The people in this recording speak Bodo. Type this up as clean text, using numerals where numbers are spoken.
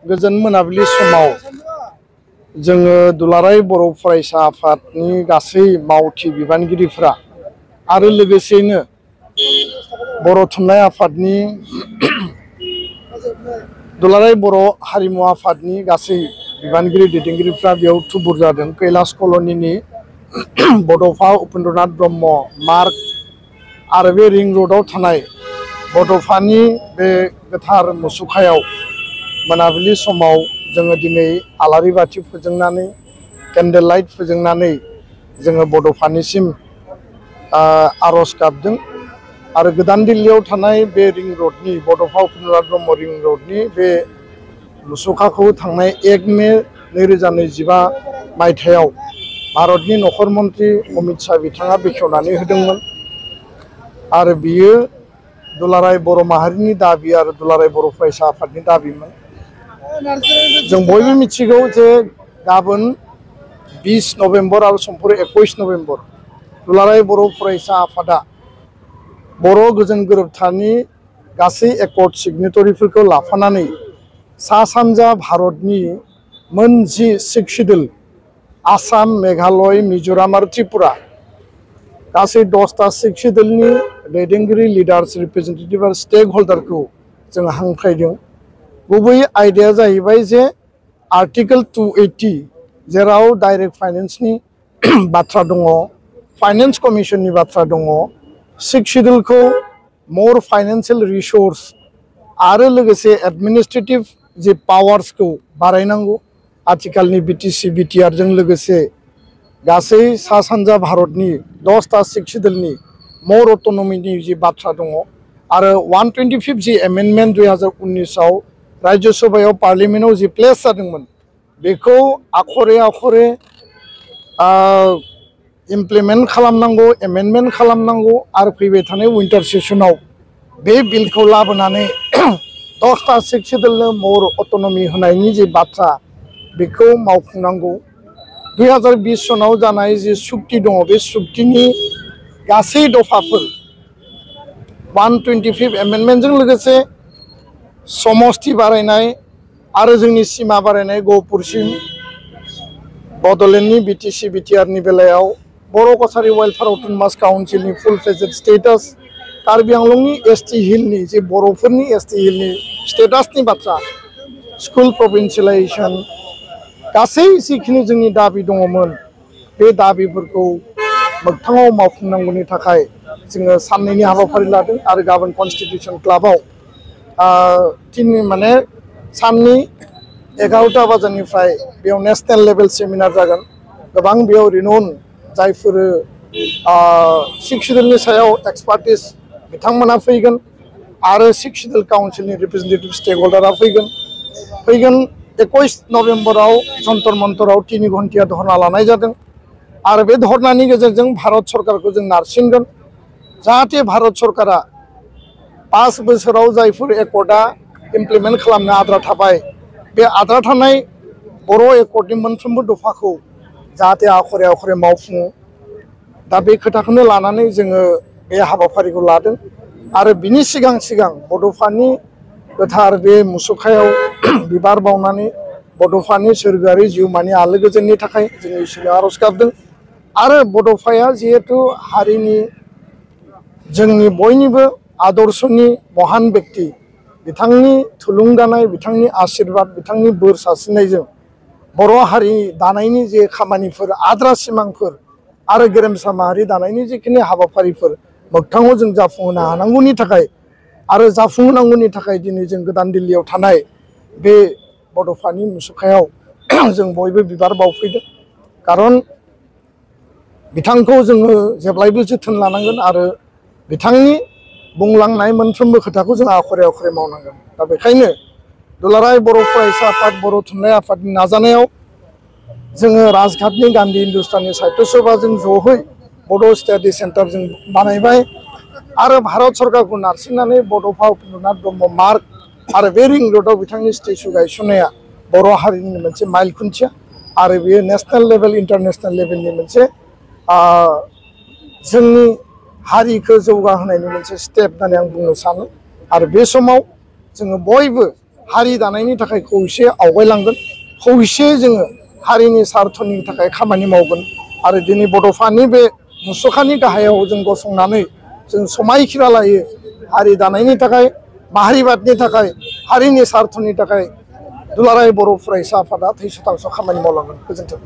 गोजोन मोनाबिलि समाव जोङो दुलाराय बर' फरायसा आफादनि गासै मावथि बिबानगिरिफोरा आरो लोगोसेयैनो बर' थुनलाइ आफादनि दुलाराय बर' हारिमु आफादनि गासै बिबानगिरि दैदेनगिरिफ्रा बेयाव थुबुर जादों। कैलाश कल'निनि बड'फा उपेन्द्रनाथ ब्रह्म मार्ग आरो बे रिं र'डआव थानाय बड'फानि बे गोथार मुसुखायाव मोनाबिलि समाव जोङो दिनै आलारि बाथि फोजोंनानै केन्डेल लाइट फोजोंनानै जोङो बड'फानिसिम आर'ज गाबदों। आरो गोदान दिल्लीयाव थानाय बे रिं र'डनि बड'फा उपेन्द्रनाथ ब्रह्म रिं र'डनि बे मुसुखाखौ थांनाय 1 मे 2025 मायथाइयाव भारतनि नखर मन्त्रि अमित शाह बिथाङा बेखेवनानै होदोंमोन। आरो बियो दुलाराय बर' माहारिनि दाबि आरो दुलाराय बर' फरायसा आफादनि दाबिमोन। जों बयबो मिथिगौ जे गाबोन 20 नभेम्बर आरो समफोर 21 नभेम्बर दुलाराय बर' फरायसा आफादा बर' गोजोन गोरोबथानि गासै एकर्ड सिगनेटरिफोरखौ लाफानानै सा सानजा भारतनि मोन 10 शिडुल आसाम, मेघालय, मिजोराम आरो त्रिपुरा गासै 10टा शिडुलनि दैदेनगिरि लिडार्स रिप्रेजेन्टेटिभ आरो स्टेक हल्डारखौ जों हांख्रायदों। गुबै आयदाया जाहैबाय जे आर्टिकेल 280 जेराव डाइरेक्ट फाइनेन्सनि बाथ्रा दङ, फाइनेन्स कमिसननि बाथ्रा दङ, 6 शिडुलखौ मोर फाइनेन्सियेल रिसोर्स आरो लोगोसे एडमिनिस्ट्रेटिभ जे पावार्सखौ बारायनांगौ। आथिखालनि बिटिसि बिटिआरजों लोगोसे गासै सा सानजा भारतनि 10टा शिडुलनि मोर अट'नमिनि जे बाथ्रा दङ आरो 125 जि एमेन्डमेन्ट 2019आव राज्य सभायाव पार्लियामेन्टआव जि प्लेस जादोंमोन बेखौ आखरे आखरे इमप्लिमेन्ट खालामनांगौ, एमेन्डमेन्ट खालामनांगौ आरो फैबाय थानाय विन्टार सेसनाव बे बिलखौ लाबोनानै 10टा शिडुलनो मोर अट'नमि होनायनि जे बाथ्रा बेखौ मावफुंनांगौ। 2020 सनाव जानाय जि सुक्ति दङ बे सुक्तिनि गासै दफाफोर 125 एमेन्डमेन्टजों लोगोसे समस्ति बारायनाय आरो जोंनि सिमा बारायनाय गहपुरसिम बड'लेण्डनि बिटिसि बिटिआरनि बेलायाव बर' कछारी वेलफेयार अट'नमास काउन्सिलनि फुल फ्लेजेड स्टेटास, कार्बि आंलंनि एसटि हिलनि जे बर'फोरनि एसटि हिलनि स्टेटासनि बाथ्रा, स्कुल प्रभिन्सियेलाइजेसन गासै जिखिनि जोंनि दाबि दङमोन बे दाबिफोरखौ मोगथाङाव मावफुंनांगौनि थाखाय जोङो साननैनि हाबाफारि लादों। आरो गाबोन कन्स्टिटिउसन क्लाबाव साननि 11टा बाजिनिफ्राय बेयाव नेशनेल लेभेल सेमिनार जागोन। गोबां बेयाव रिनन जायफोर 6 शिडुलनि सायाव एक्सपार्टिस बिथांमोना फैगोन आरो 6 शिडुल काउन्सिलनि रिप्रेजेन्टेटिभ स्टेक हल्डारा फैगोन। 21 नभेम्बराव जन्तर मन्तराव 3 घन्टिया धरना लानाय जादों आरो बे धरनानि गेजेरजों भारत सरकारखौ जों नारसिनगोन जाहाथे भारत सरकारा 5 बोसोराव जायफोर एकर्डआ इमप्लिमेन्ट खालामनो आद्रा थाबाय बे आद्रा थानाय बर' एकर्डनि मोनफ्रोमबो दफाखौ जाहाथे आखरे आखरे मावफुङो। दा बे खोथाखौनो लानानै जोङो बे हाबाफारिखौ लादों। आरो बिनि सिगां सिगां बड'फानि गोथार बे मुसुखायाव बिबार बावनानै बड'फानि सोरगोआरि जिउमानि आलो गोजोननि थाखाय जों इसोरनाव आर'ज गाबदों। आरो बड'फाया जिहेतु हारिनि जोंनि बयनिबो आदर्शनि महान व्यक्ति, बिथांनि थुलुंगानाय, बिथांनि आशीर्बाद, बिथांनि बोर सारस्रिनायजों बर' हारि दानायनि जे खामानिफोर, आद्रा सिमांफोर आरो गेरेमसा माहारि दानायनि जिखिनि हाबाफारिफोर मोगथाङाव जों जाफुंहोनो हानांगौनि थाखाय आरो जाफुंहोनांगौनि थाखाय दिनै जों गोदान दिल्लीयाव थानाय बे बड'फानि मुसुखायाव जों बयबो बिबार बावफैदों। खारन बिथांखौ जोङो जेब्लायबो जोथोन लानांगोन आरो बिथांनि बुंलांनाय मोनफ्रोमबो खोथाखौ जों आखरे आखरे मावनांगोन। दा बेखायनो दुलाराय बर' फरायसा आफाद, बर' थुनलाइ आफादनि नाजानायाव जोङो राजघाटनि गान्धी हिन्दुस्तानी साहित्य सभाजों जयै बड' स्टाडि सेन्टार जों बानायबाय आरो भारत सरकारखौ नारसिननानै बड'फा उपेन्द्रनाथ ब्रह्म मार्ग आरो बे रिं र'डआव बिथांनि स्टेचु गायसननाया बर' हारिनि मोनसे माइल खुन्थिया आरो बेयो नेशनेल लेभेल, इन्टारनेशनेल लेभेलनि मोनसे जोंनि हारिखौ जौगाहोनायनि मोनसे स्टेप होननानै आं बुंनो सानो। आरो बे समाव जोङो बयबो हारि दानायनि थाखाय खौसे आवगायलांगोन खौसे जोङो हारिनि सार्थनि थाखाय खामानि मावगोन आरो दिनै बड'फानि बे मुसुखानि गाहायाव जों गसंनानै जों समायखिरा लायो हारि दानायनि थाखाय माहारिबादनि थाखाय हारिनि सार्थनि थाखाय दुलाराय बर' फरायसा आफादा थै सतांस' खामानि मावलांगोन। गोजोन्थों।